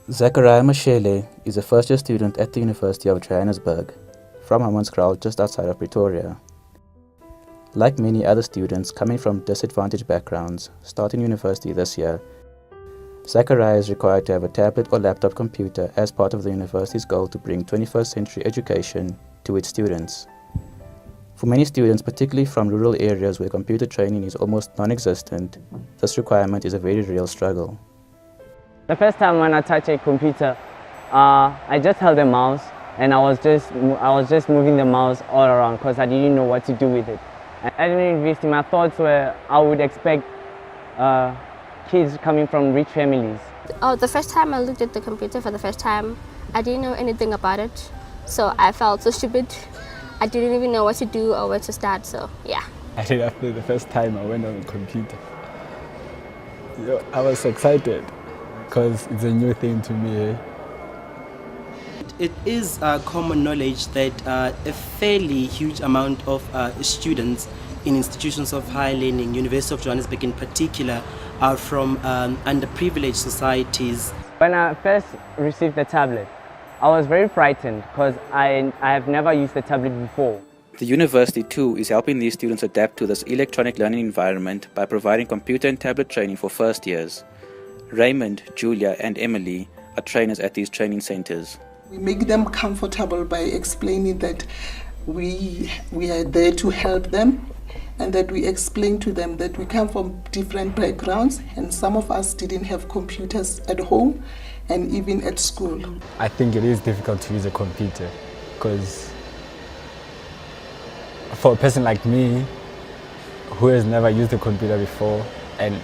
Zachariah Mashele is a first-year student at the University of Johannesburg, from Hammanskraal just outside of Pretoria. Like many other students coming from disadvantaged backgrounds starting university this year, Zachariah is required to have a tablet or laptop computer as part of the university's goal to bring 21st century education to its students. For many students, particularly from rural areas where computer training is almost non-existent, this requirement is a very real struggle. The first time when I touched a computer, I just held the mouse and I was just moving the mouse all around because I didn't know what to do with it. At university, my thoughts were I would expect kids coming from rich families. The first time I looked at the computer for the first time, I didn't know anything about it, so I felt so stupid. I didn't even know what to do or where to start, so yeah. I did after the first time I went on the computer. I was excited because it's a new thing to me. It is common knowledge that a fairly huge amount of students in institutions of higher learning, University of Johannesburg in particular, are from underprivileged societies. When I first received the tablet, I was very frightened because I have never used the tablet before. The university too is helping these students adapt to this electronic learning environment by providing computer and tablet training for first years. Raymond, Julia and Emily are trainers at these training centers. We make them comfortable by explaining that we are there to help them, and that we explain to them that we come from different backgrounds and some of us didn't have computers at home and even at school. I think it is difficult to use a computer because for a person like me who has never used a computer before, and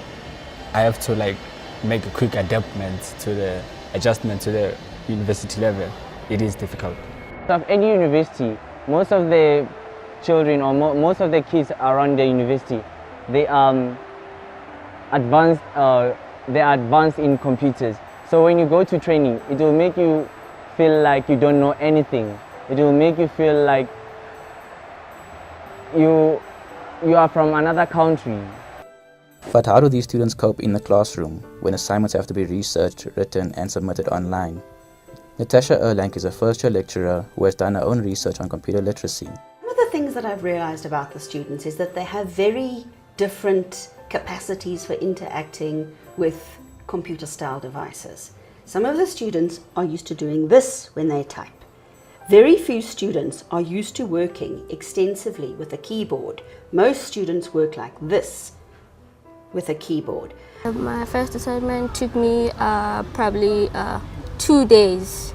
I have to make a quick adjustment to the university level, it is difficult. Of any university, most of the children or most of the kids around the university, they are advanced in computers. So when you go to training, it will make you feel like you don't know anything. It will make you feel like you are from another country. But how do these students cope in the classroom when assignments have to be researched, written and submitted online? Natasha Erlank is a first-year lecturer who has done her own research on computer literacy. One of the things that I've realized about the students is that they have very different capacities for interacting with computer-style devices. Some of the students are used to doing this when they type. Very few students are used to working extensively with a keyboard. Most students work like this with a keyboard. My first assignment took me probably 2 days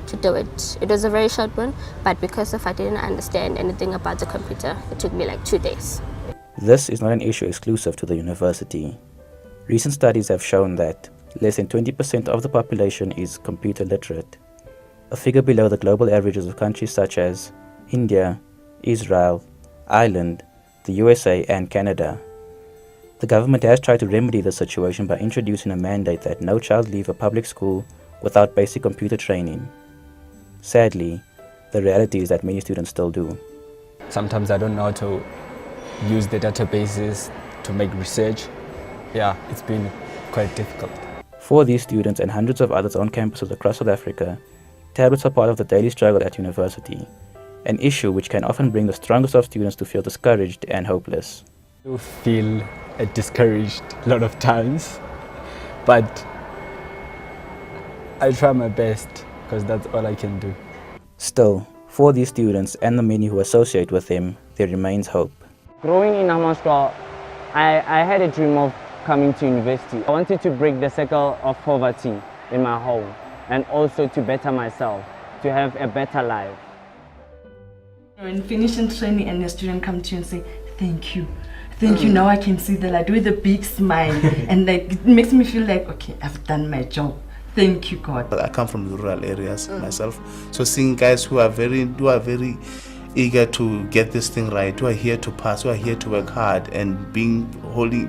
to do it. It was a very short one, but because I didn't understand anything about the computer, it took me like 2 days. This is not an issue exclusive to the university. Recent studies have shown that less than 20% of the population is computer literate, a figure below the global averages of countries such as India, Israel, Ireland, the USA and Canada. The government has tried to remedy the situation by introducing a mandate that no child leave a public school without basic computer training. Sadly, the reality is that many students still do. Sometimes I don't know how to use the databases to make research. Yeah, it's been quite difficult. For these students and hundreds of others on campuses across South Africa, tablets are part of the daily struggle at university, an issue which can often bring the strongest of students to feel discouraged and hopeless. I feel discouraged a lot of times, but I try my best because that's all I can do. Still, for these students and the many who associate with them, there remains hope. Growing in Hammanskraal, I had a dream of coming to university. I wanted to break the cycle of poverty in my home and also to better myself, to have a better life. When finishing training and a student come to you and say, thank you, now I can see the light with a big smile and it makes me feel like, okay, I've done my job. Thank you, God. I come from rural areas myself, so seeing guys who are very eager to get this thing right, who are here to pass, who are here to work hard, and being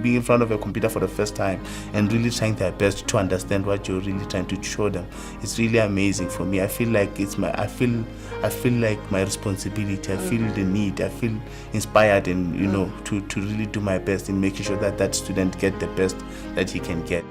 in front of a computer for the first time and really trying their best to understand what you're really trying to show them. It's really amazing for me. I feel like I feel like my responsibility. I feel the need. I feel inspired, and to really do my best in making sure that that student get the best that he can get.